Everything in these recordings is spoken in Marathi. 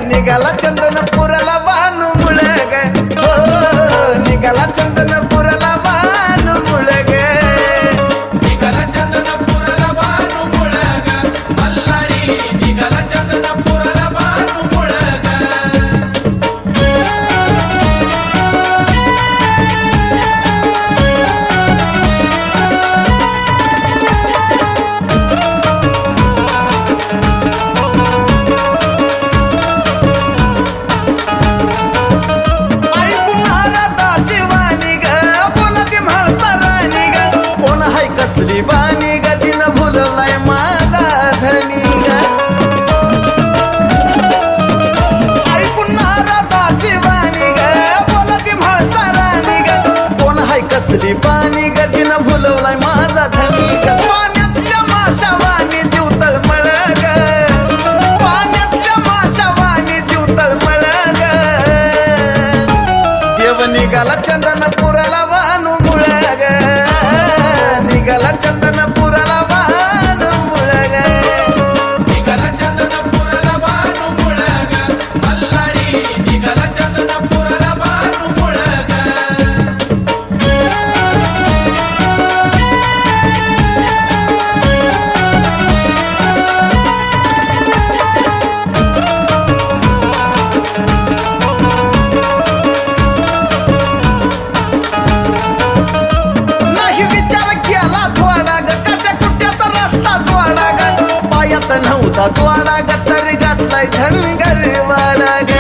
निघाला चंदनपुराला बानू मुळग, निघाला चंदनपुराला बानू मुळग, निघाला चंदनपुराला बानू मुळग, मल्हारी निघाला चंदनपुराला बानू मुळग. कसली बानी गतीनं भुलवलाय माझा धनी ग, ऐकून नारदाची वाणी ग, बोलती म्हाळसा राणी ग, कोण हाय कसली बानी गतीनं भुलवलाय माझा धनी ग. पाण्यातल्या माशा वाणी जीव तळमळ ग, पाण्यातल्या माशा वाणी जीव तळमळ ग, देव निघाला चंदनपुराला बानू मुळग, निघाला चंदनपुराला बानू मुळग, निघाला चंदनपुराला बानू मुळग, मल्हारी निघाला चंदनपुराला बानू मुळग. नव्हता जोडा ग तरी घातलाय धनगरवाडा ग,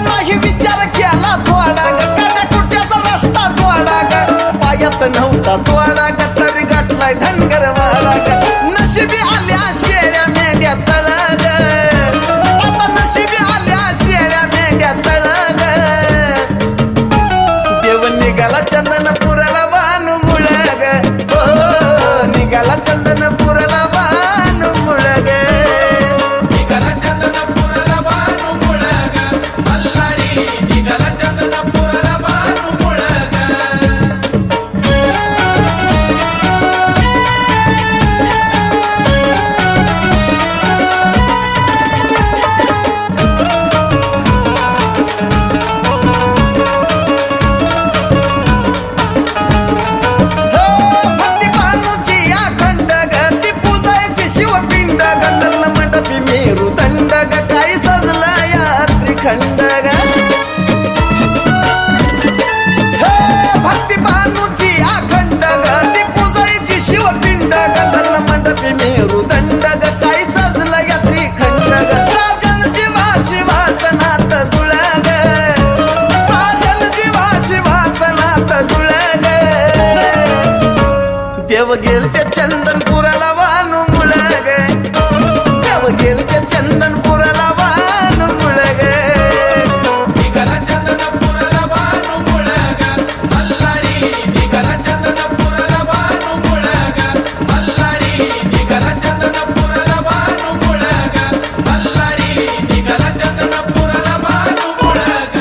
नाही विचार केला थोडा ग, काट्या कुट्याचा रस्ता जोडा ग, पायात नव्हता जोडा ग तरी घातलाय धनगरवाडा ग. नशिबी आल्या शेळ्या मेंढ्या तळ ग, आता नशिबी आल्या शेळ्या मेंढ्या तळ ग, देव निघाला चंदनपुराला बानू मुळग, निघाला चंदनपुराला बानू मुळग, निघाला चंदनपुराला बानू मुळग, मल्हारी निघाला चंदनपुराला बानू मुळग. खंड ग, भक्ती बानूची अखंड ग, ती पूजायची शिवपिंड ग, लग्न मंडपी मेरू दंड ग, काय सजलं या त्रिखंड ग, साजन जीवा शिवाचं नात जुळ ग, साजन जीवा शिवाचं नात जुळ ग, देव गेल ते चंदनपुराला बानू मुळग, देव गेल ते चंदनपुराला बानू मुळग, निघाला चंदनपुराला बानू मुळग, मल्हारी निघाला चंदनपुराला बानू मुळग, मल्हारी निघाला चंदनपुराला बानू मुळग, मल्हारी निघाला चंदनपुराला बानू मुळग.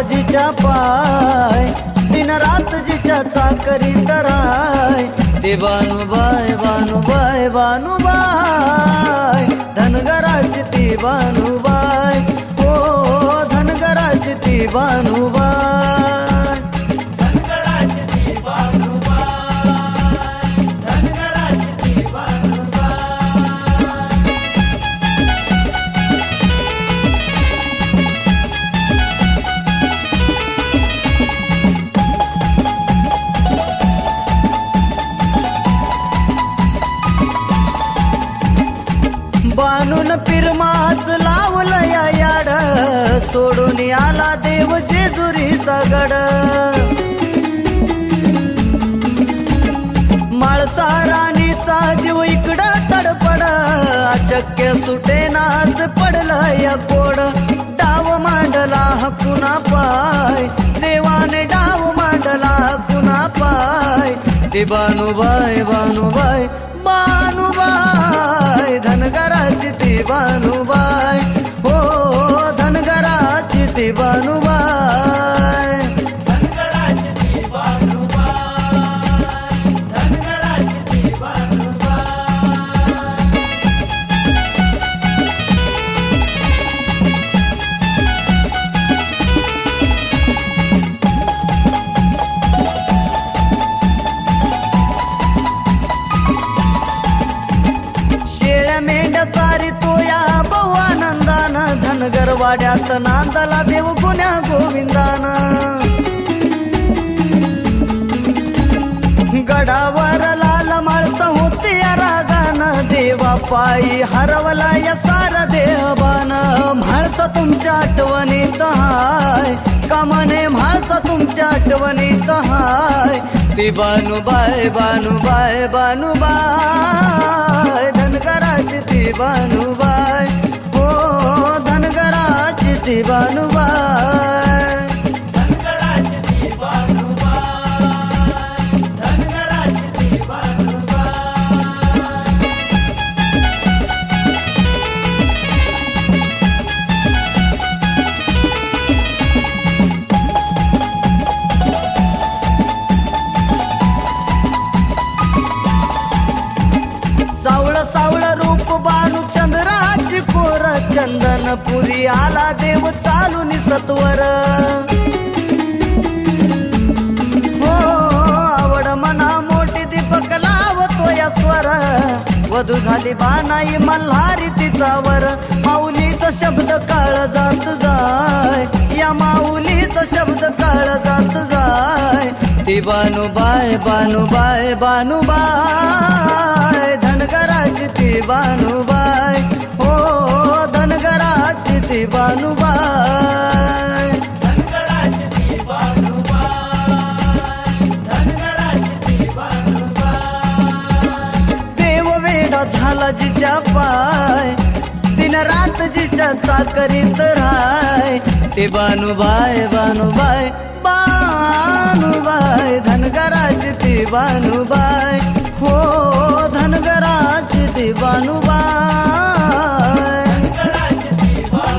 जिच्या पाय दिन रात जिच्या चाकरी तराय, ते बानुबाय बानुबाय बानुबाय, धनगराची ती बानुबाय, हो धनगराची ती बानुबाय, धनगराची ती बानुबाय, धनगराची ती बानुबाय. म्हणून पिरमाच लावलं या याड सोडून आला देव जेजुरीचा गड माळसा राणीचा जीव इकडं तडपड अशक्य सुटेनाच पडलं या कोड डाव मांडला कुणा पाय देवाने डाव मांडला कुणा पाय ते बानुबाई बानुबाई बानुबाई धनगराची ती बानुबाई हो धनगराची ती बानुबाई धनगरवाड्यात नांदला देव गुन्या गोविंदान गडावर लाल माळसा होती रागान देवा पायी हरवला या सारा देवान म्हाळसा तुमच्या आठवणीत हाय कामने म्हाळसा तुमच्या आठवणीत हाय ती बानुबाई बानुबाई बानुबाई धनगराची ती बानुबाई हो धनगराची ती बानुबाई सावळ सावळ रूप बानु चंद्राची कोर चंदनपुरी आला देव चालून सत्वर हो आवड मना मोठी दीपक लावतो या स्वर वधू झाली बानाई मल्हारी तिचावर माऊलीचा शब्द काळ जात जाय या माऊलीचा शब्द काळ जात जाय ती बानुबाई बानुबाई बानुबाई धनगराची ती बानुबाई हो धनगराची ती बानुबाई देव वेडा झाला जिच्या पाय दिन रात जिच्या चाकरीत राय ते बानुबाई बानुबाई बानुबाई धनगराची ती बानुबाई हो धनगराची ती बानुबाई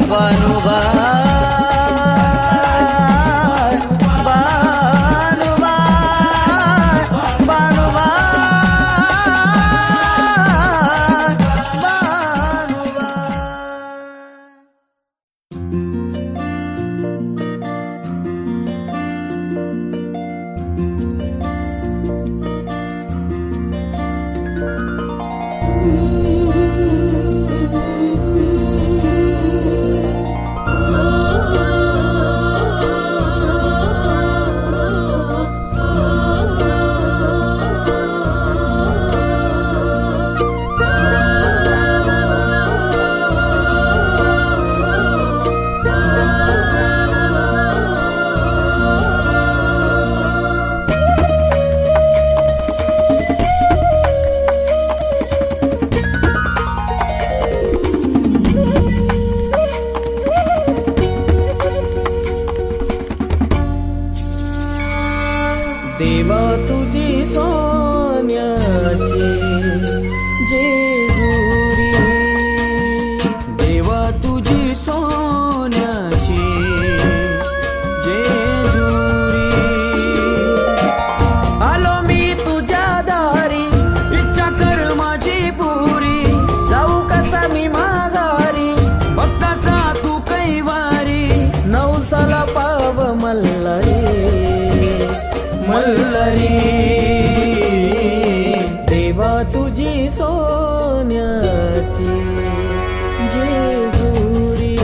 बानुबाई देवा तुझी सोन्याची जेजुरी देवा तुझी सोन्याची जेजुरी आलो मी तुझ्या दारी इच्छा कर माझी पुरी जाऊ कसा मी माघारी भक्ताचा तू कैवारी नवसाला पाव मल्हारी मल्हारी देवा तुझी सोन्याची जेजुरी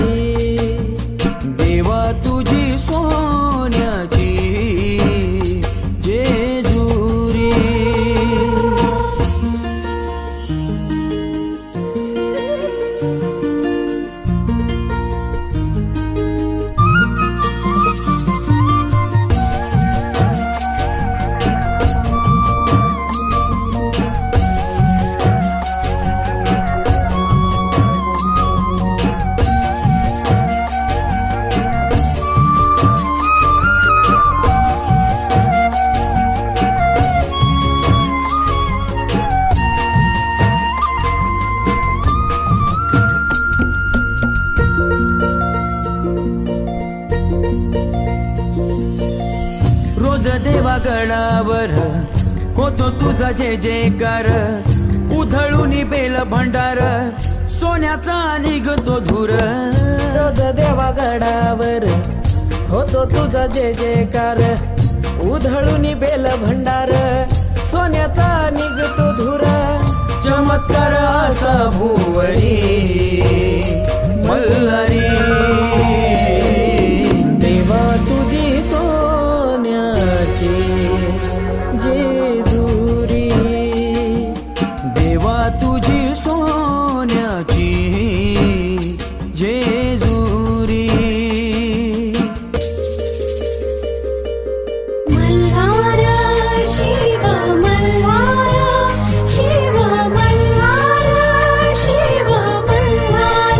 देवागडावर होतो तुझा जय जयकार उधळून बेल भंडार सोन्याचा निघतो धूर रोज देवागडावर होतो तुझा जय जयकार उधळून बेल भंडार सोन्याचा निघतो धूर चमत्कार असा भुवरी मल्हारी देवा तुझी सोन्याची जेजुरी देवा तुझी सोन्याची जेजुरी मल्हार शिव मल्हार शिव मल्हार शिव मल्हार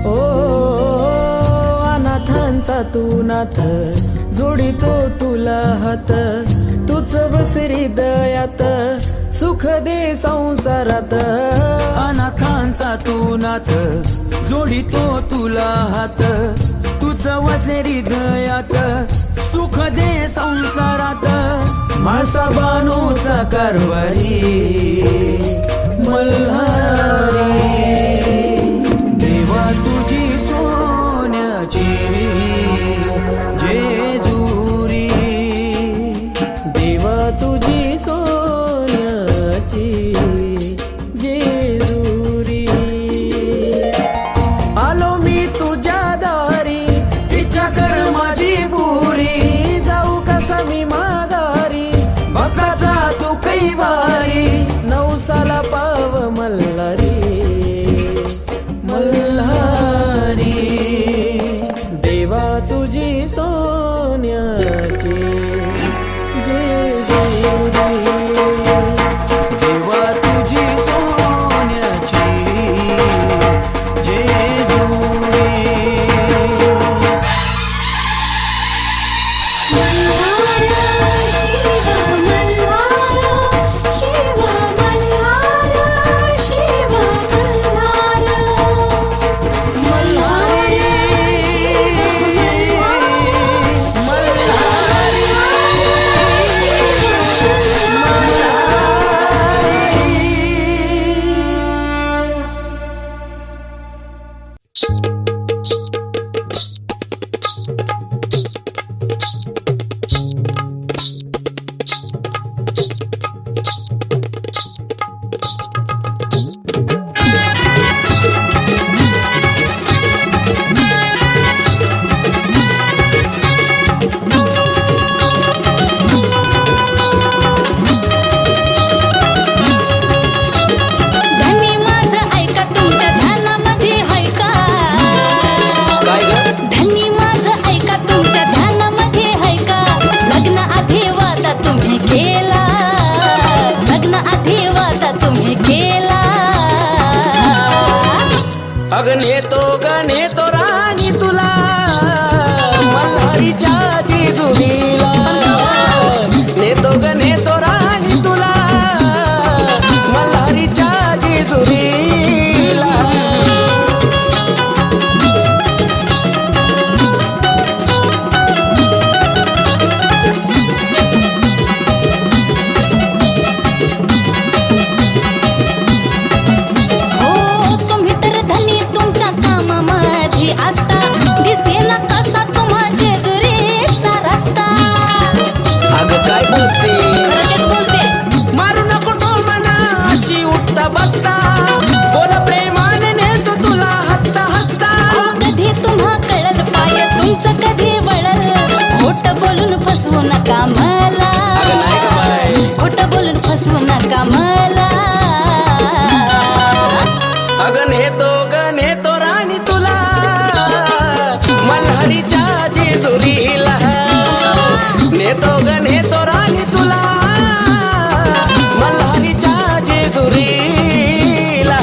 ओ अनाथांचा तू नाथ जोडितो तुला हात तुझ बसरी दयात सुख दे संसारात अनाथांचा तू नाथ जोडितो तुला हात तुझ वसरी दयात सुख दे संसारात माळसा बानूचा कारवारी मल्हारी देवा तुझी सोन्याची जेजुरी देवा तुझी सोन्याची जेजुरी आलो मी तुझ्या दारी इच्छा कर माझी पुरी जाऊ कसा मी माघारी भक्ताचा तू कैवारी नवसाला पाव मल्हारी मल्हारी देवा तुझी सोन्याची जेजुरी देवा तुझी सोन्याची जेजुरी मल्हार शिव मल्हार शिव मल्हार शिव मल्हार मल्हार धनी माझं ऐका तुमच्या ध्यानामध्ये हाय का धनी माझं ऐका तुमच्या ध्यानामध्ये हाय का लग्न आधी वादा तुम्ही केला लग्न आधी वादा तुम्ही केला नेतो राणी तुला मल्हारीच्या जेजुरीला नेतो राणी तुला मल्हारीच्या जेजुरीला हो तुम्ही तर धनी तुमच्या कामामध्ये असता दिसेना कसा तुम्हा जेजुरीचा रस्ता अगं काय बोलते खरं तेच बोलते मारू नको तो मना अशी उठता बसता बोल प्रेमाने नेतो तुला हसता हसता कधी तुम्हा कळल पाय तुमचं कधी वळल खोट बोलून फसवू नका मला अगं नाही गं बाई. खोट बोलून फसवू नका मला अगं नेतो राणी तुला मल्हारीच्या जेजुरीला नेतो राणी तुला मल्हारीच्या जेजुरीला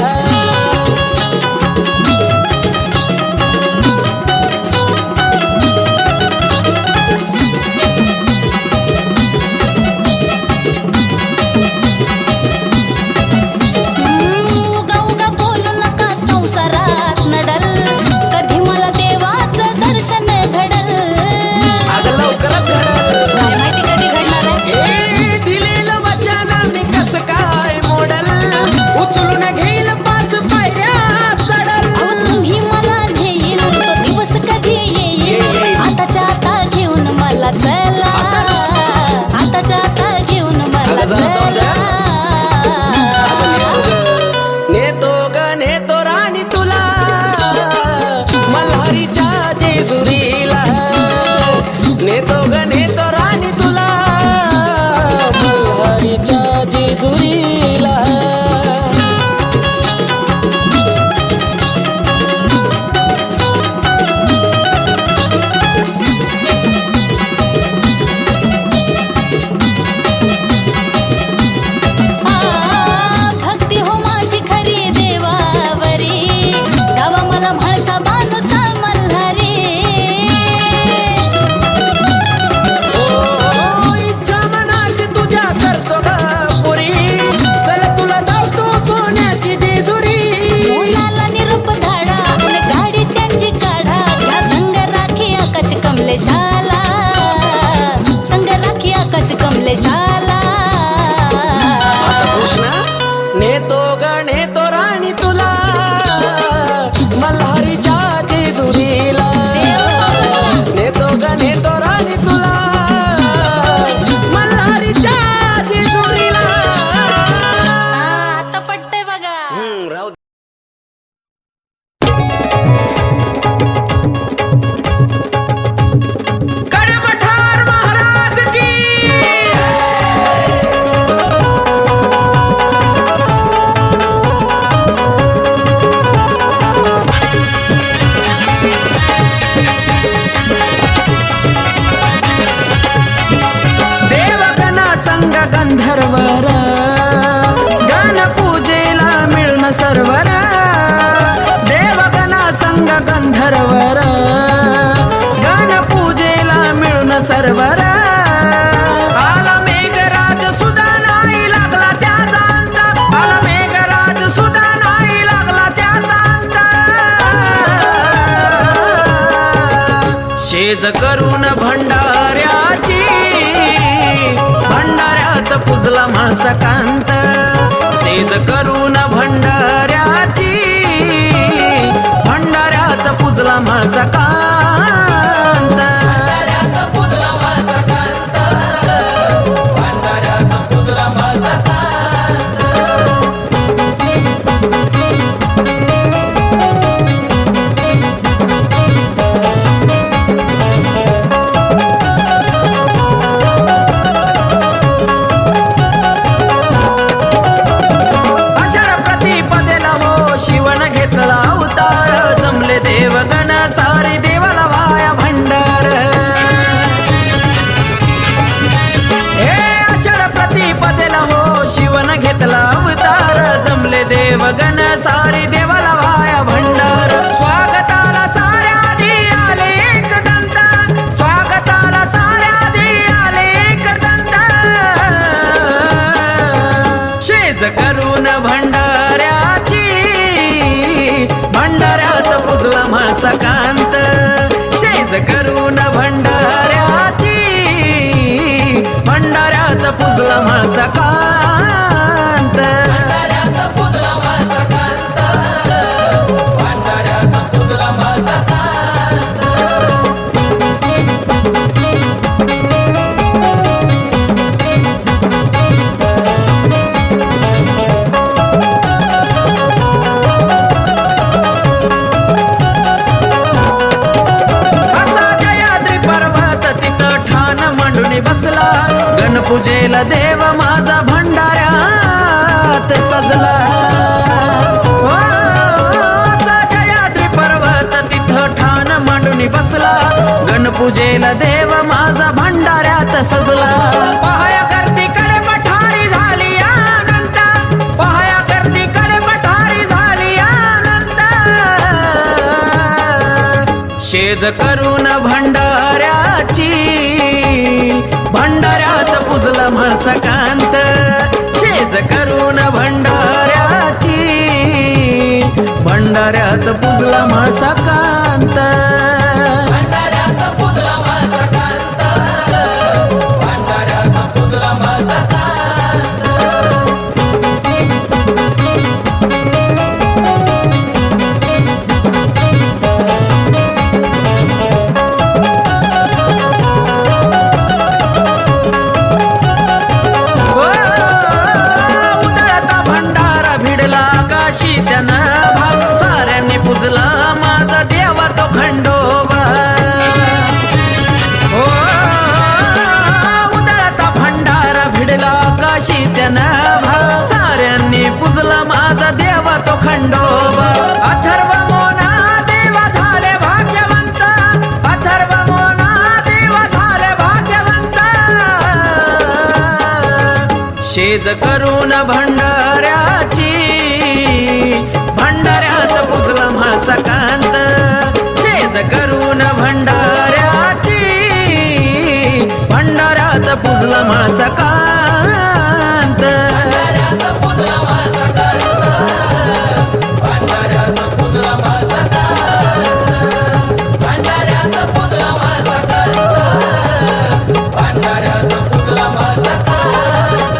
गणे तो राणी तुला मल्हारीच्या जेजुरीला नेतो गणे तो राणी तुला मल्हारीच्या जेजुरीला. आता पटतंय बघा. राहू दे. गडपठार महाराज की देवगणा संग गंधर्वर गण पूजेला मिळून सर्वर देवगणा संग गंधर्वर गण पूजेला मिळून सर्वर आला मेघराज सुद्धा नाही लागला त्याचा अंत आला मेघराज सुद्धा नाही लागला त्याचा अंत शेज करून भंडाऱ्याची भंडाऱ्यात पुजला माळसकांत शेज करून भंडाऱ्याची भंडाऱ्यात पुजला माळसकांत. पुजला माझा कांत, भंडाऱ्यात पुजला माझा कांत. आषाढ प्रतिपदेला हो शिवण घेतला अवतार जमले देवगण सारी देवाला वाया भंडार. हे आषाढ प्रतिपदेला हो शिवण घेतला अवतार जमले देवगण सारी देवाला वाया भंडार. स्वागताला साऱ्या आधी आले एक दंत स्वागताला साऱ्या आधी आले एक दंत शेज करून भंडाऱ्याची भंडाऱ्यात पुजला माळसकांत शेज करून भंडाऱ्याची भंडाऱ्यात पुजला माळसकांत. भंडाऱ्यात पुजला माझा कांत, भंडाऱ्यात पुजला माझा कांत. असा जयाद्री पर्वत तिथं ठाण मांडून बसला गणपूजेला देव माझा भंडाऱ्यात सजला. हो, असा जयाद्री पर्वत तिथं ठाण मांडून बसला गणपूजेला देव माझा भंडाऱ्यात सजला. पहाया गर्दीकडे पठारी झाली अनंत पहाया गर्दीकडे पठारी झाली अनंत शेज करून भंडाऱ्याची भंडाऱ्यात पुजला माळसकांत शेज करून भंडाऱ्याची भंडाऱ्यात पुजला माळसकांत. भंडाऱ्यात पुजला माझा कांत, भंडाऱ्यात पुजला माझा कांत. हो, उधळता भंडारा भिडला काशी त्यानं भाग साऱ्यांनी पुजला माझा देवा तो खंडोबा. हो, उधळता भंडारा भिडला काशी त्यानं भाग साऱ्यांनी पुजला माझा देवा तो खंडोबा. अथर्व मोना देवा झाले भाग्यवंत अथर्व मोना देवा झाले भाग्यवंत शेज करून भंडाऱ्याची भंडाऱ्यात पुजला माळसकांत शेज करून भंडाऱ्याची भंडाऱ्यात पुजला माळसकांत. भंडाऱ्यात पुजला माझा कांत, भंडाऱ्यात पुजला माझा कांत. भंडाऱ्यात पुजला माझा कांत, भंडाऱ्यात पुजला माझा कांत.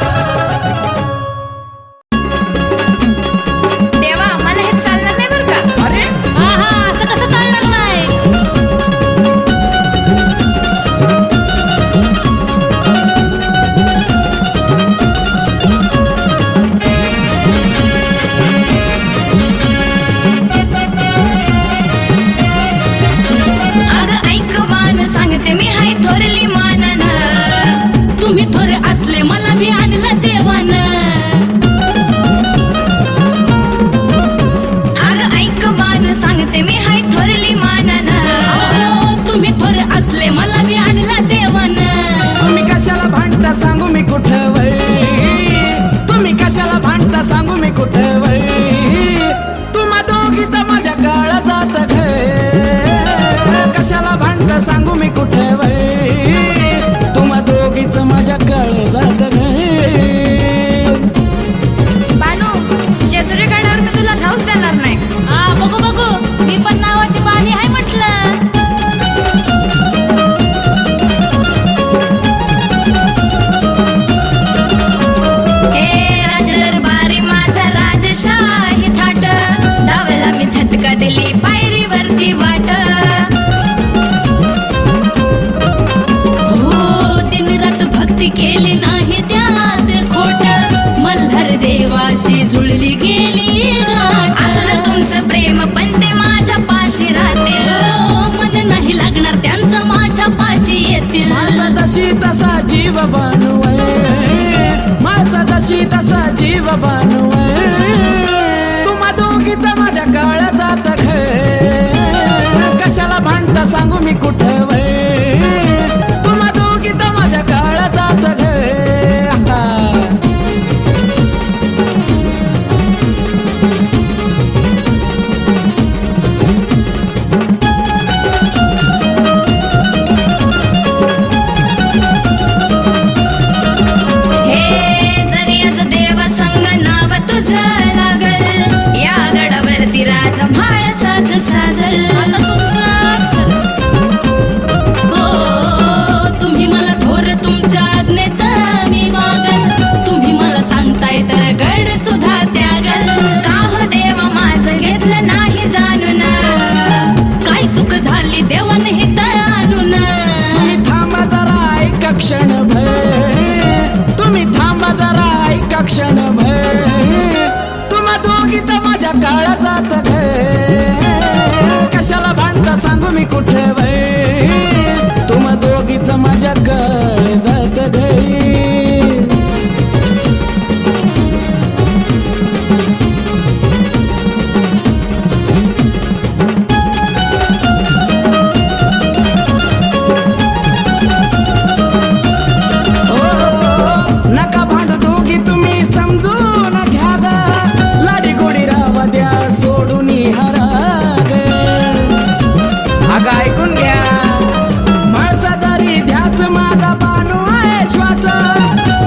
गंगा दिली पायरीवरती वाट. हो दिनरात भक्ती केली नाही त्यात खोट, मल्हार देवाशी जुळली गेली गाठ. असलं तुमचं प्रेम पण ते माझ्या पाशी राहतील. हो, मन नाही लागणार त्यांचं माझ्या पाशी येतील. माझा जशी तसा जीव बनवय, माझा जशी तसा जीव बनवय. तुम्हा दोघीचा माझ्या काळ जात घे, कशाला भांडता सांगू मी कुठं वय. तुम्हा दोघीचा माझ्या काळ जात घे. हे जरी आज देवा संग नाव तुझं लागल, या गडावरती राजा म्हाळ साज साजल. आता तुमचाच हो, तुम्ही मला थोर तुमच्या आज्ञेत मी वागल. तुम्ही मला सांगताय तर गड सुद्धा त्यागल. का हो देवा माझं घेतलं नाही जाणून, काय चूक झाली देवाने हित आणून. तुम्ही थांबा जरा ऐका क्षण भय, तुम्ही थांबा जरा ऐका क्षण भय. तुम्हा दोघीचा माझ्या काळ जात घे, कशाला भांडता सांगू मी कुठे वय. तुम्हा दोघीचा माझ्या काळ जात घे. नका भांडू दोघी तुम्ही समजून घ्या ग, लाडी गोडी रावा द्या सोडून हराग. अगं ऐकून घ्या, माझा जरी ध्यास माझा बानू आहे श्वास.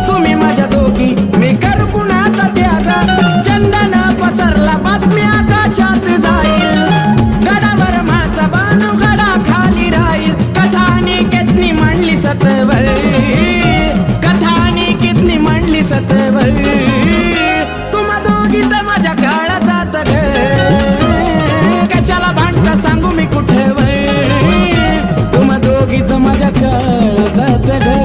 तुम्ही माझ्या दोघी मी करू कुणाचा त्याग. चंदन पसरला बातमी आकाशात जाईल, गडावर माझा बानू गडा खाली राहील. कथानी केतनी म्हणली सतवळ, कथानी कितनी म्हणली सतवळ. तुम्हा दोघीचा माझ्या काळा जात घे, कशाला भांडता सांगू मी कुठे वय. तुम्हा दोघीचा माझ्या काळा जात घे.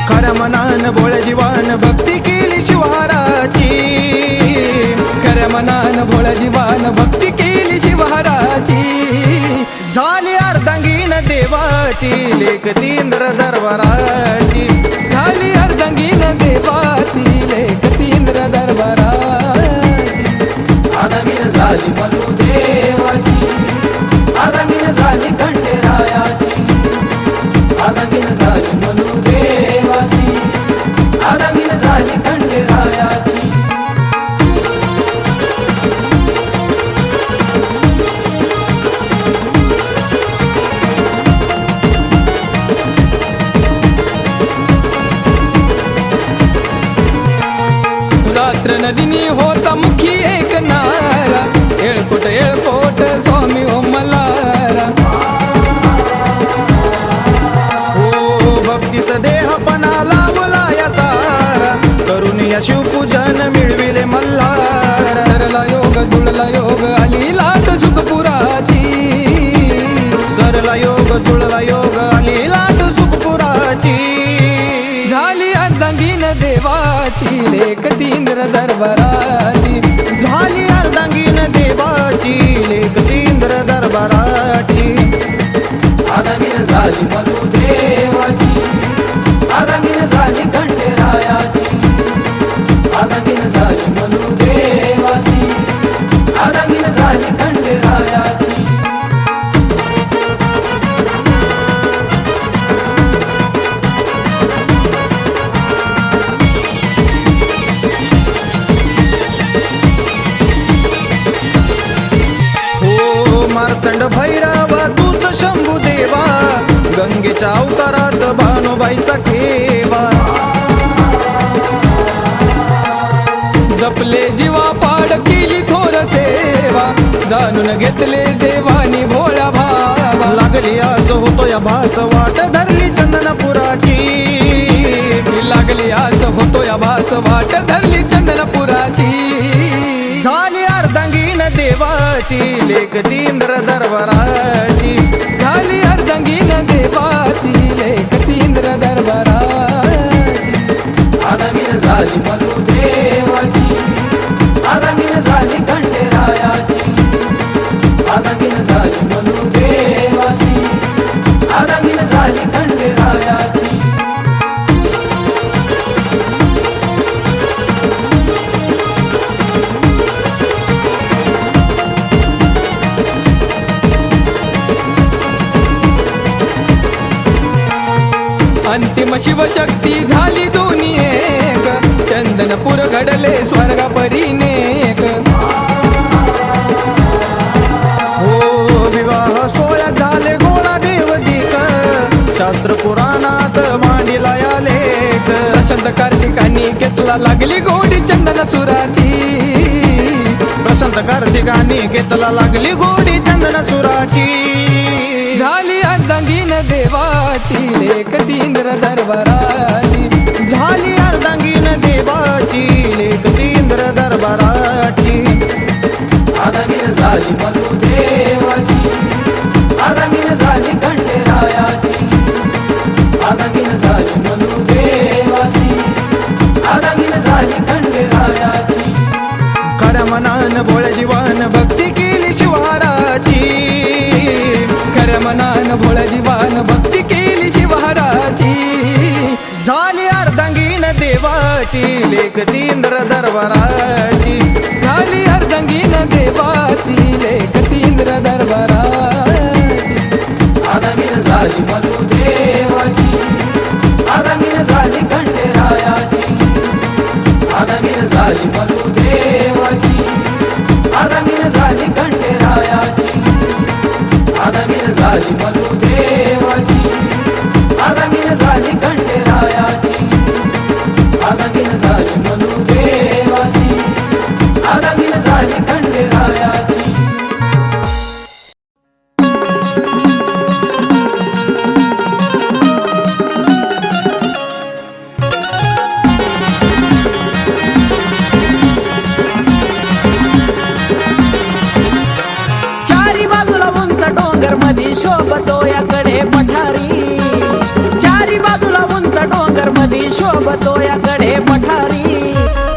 खऱ्या मनान भोळ जीवान भक्ती केली शिवहाराची. खऱ्या मनान भोळ जीवान भक्ती केली शिवहाराची. झाली अर्धांगीन देवाची लेख तींद्र दरबाराची. झाली अर्धांगीन देवाची लेख तींद्र दरबाराची. आदमीन झाली मनु देवाची, आदमीन झाली खंडेरायाची. आदमीन झाली मनु देवाची, आदमीन झाली खंडेरायाची. रात्र नदिनी होता मुखी एक नारा. येळकोट येळकोट स्वामी ओ मल्हारा. हो भक्तीच देहपणा लावला या सारा. करून या शिवपूजन मिळविले मल्हार. सरला योग जुळला योग आली लाट सुखपुराची. सरला योग जुळला योग आली लाट सुखपुराची. झाली अर्धांगीन देवाची लेख तींद्र दरबाराची. झाली अर्धांगीन देवाची लेख तींद्र दरबाराची. आदमीन झाली मनु देवाची, आदमीन झाली खंडेरायाची. आदमीन झाली मनु देवाची, आदमीन झाली खंडेरायाची. मार्तंड भैरव तूच शंभू देवा. गंगेच्या अवतारात भानुबाईचा ठेवा. जपले जीवा पाड केली थोर सेवा. बाबा जाणून घेतले देवानी भोळा भावा लागली आस होतो या भास वाट धरली चंदनपुराची लागली आस होतो या भास वाट धरली चंदनपुराची झाली अर्धांगीन देवाची लेख तींद्र दरबाराची झाली अर्धांगीन देवाची लेख तींद्र दरबाराची आदमीन झाली मलू देवाची आदमीन झाली खंडेरायाची आदमीन झाली मलू देवाची आदमीन झाली खंडेरायाची अंतिम शिवशक्ती झाली दोन्ही एक चंदनपूर घडले स्वर्गापरीनेक हो विवाह सोहळ्यात झाले गोळा देवदिक शास्त्र पुराणात मांडिला या लेख प्रशांत कार्तिकांनी घेतला लागली गोडी चंदन सुराची प्रशांत कार्तिकांनी घेतला लागली गोडी चंदन सुराची झाली अर्धांगीन देवाची लेख तींद्र दरबाराची झाली अर्धांगीन देवाची लेख तींद्र दरबाराची आदमीन झाली मलू देवाची आदमीन झाली खंडेरायाची आदमीन झाली मलू देवाची आदमीन झाली खंडेरायाची खऱ्या मनान भोळ जीवन भक्ती केली शिवाराची खऱ्या मनान भोळ जीवन भक्ती केली शिवहाराची झाली अर्धांगीन देवाची लेख तींद्र दरबाराची झाली अर्धांगीन देवाची लेख तींद्र दरबाराची आदमीन झाली मलू देवाची आदमीन झाली खंडेरायाची आदमीन झाली मलू देवाची आदमीन झाली खंडेरायाची आदमीन झाली मलू देवाची आदमीन झाली खंडेरायाची आदमीन झाली मलू देवाची आदमीन झाली खंडेरायाची चारी बाजूला उंच डोंगर मध्ये शोभतो याकडे पठारी चारी बाजूला उंच डोंगर मध्ये शोभतो याकडे पठारी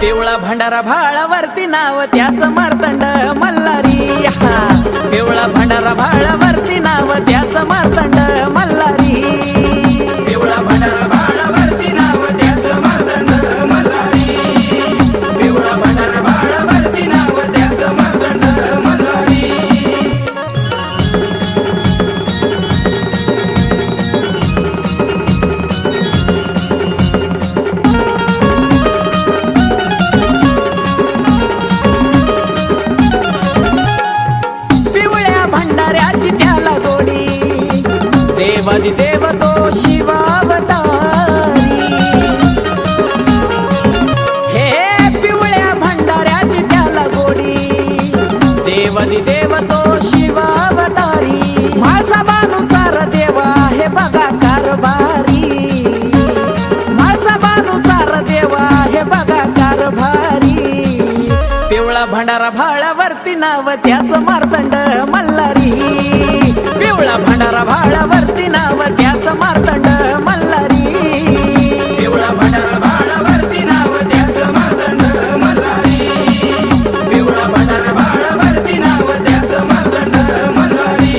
पिवळा भंडारा भाळावरती नाव त्याच मार्तंड मल्हारी हा पिवळा भंडारा भाळावरती नाव त्याच मार्तंड मल्हारी पिवळा भंडारा भाळावरती नाव त्याच मार्तंड मल्हारी पिवळा भंडारा भाळावरती नाव त्याच मार्तंड मल्हारी पिवळ्या भंडाऱ्याची त्याला गोडी देवादी देव तो शिवावतारी हे पिवळ्या भंडाऱ्याची त्याला गोडी देवादी देव तो शिवावतारी माझा बानूचार देवा हे बघा कारभारी माझा बानूचार देवा हे बघा कारभारी पिवळा भंडारा भाळावरती नाव त्याच मार्तंड मल्हारी पिवळा भंडारा भाळावरती नाव त्याच मार्तंड मल्हारी पिवळा भंडारा भाळावरती नाव त्याच मार्तंड मल्हारी पिवळा भंडारा भाळावरती नाव त्याच मार्तंड मल्हारी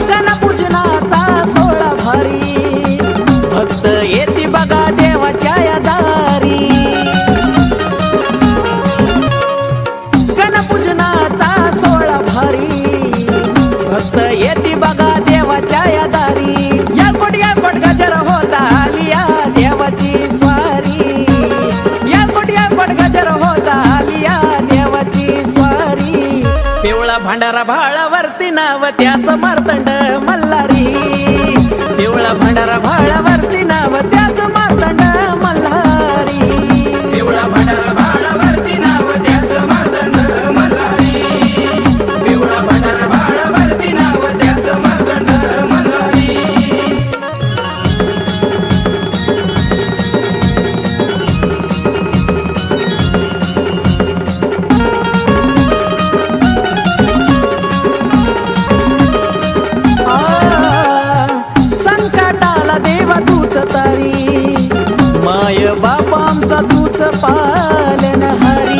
गणपूजनाचा सोहळा भारी भांडारा भाळावरती नाव त्याचं मार्तंड मल्हारी. पिवळा भांडारा भाळावरती नाव त्याचं मार्तंड मल्हारी. पिवळा भांडारा भाळावरती नाव त्याचं मार्तंड मल्हारी. पिवळा भांडारा भाळावरती नाव त्याचं मार्तंड मल्हारी. संकटाला देवा तूच तारी, माय बाप आमचा तूच पालनहारी.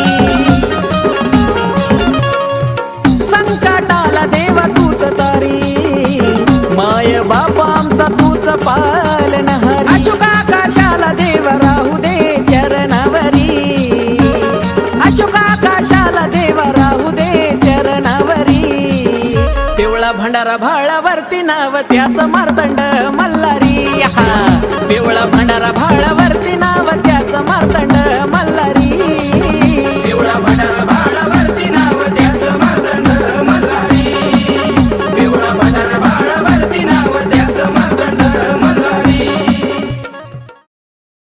संकटाला देवा तूच तारी, माय बाप आमचा तूच पालनहारी. अशोक आकाशाला देव राहू दे चरणावरी. अशोक आकाशाला देव राहू दे चरणावरी. पिवळा भांडारा भाळावरती नाव त्याचं मार्तंड मल्हारी. पिवळा भांडारा भाळावर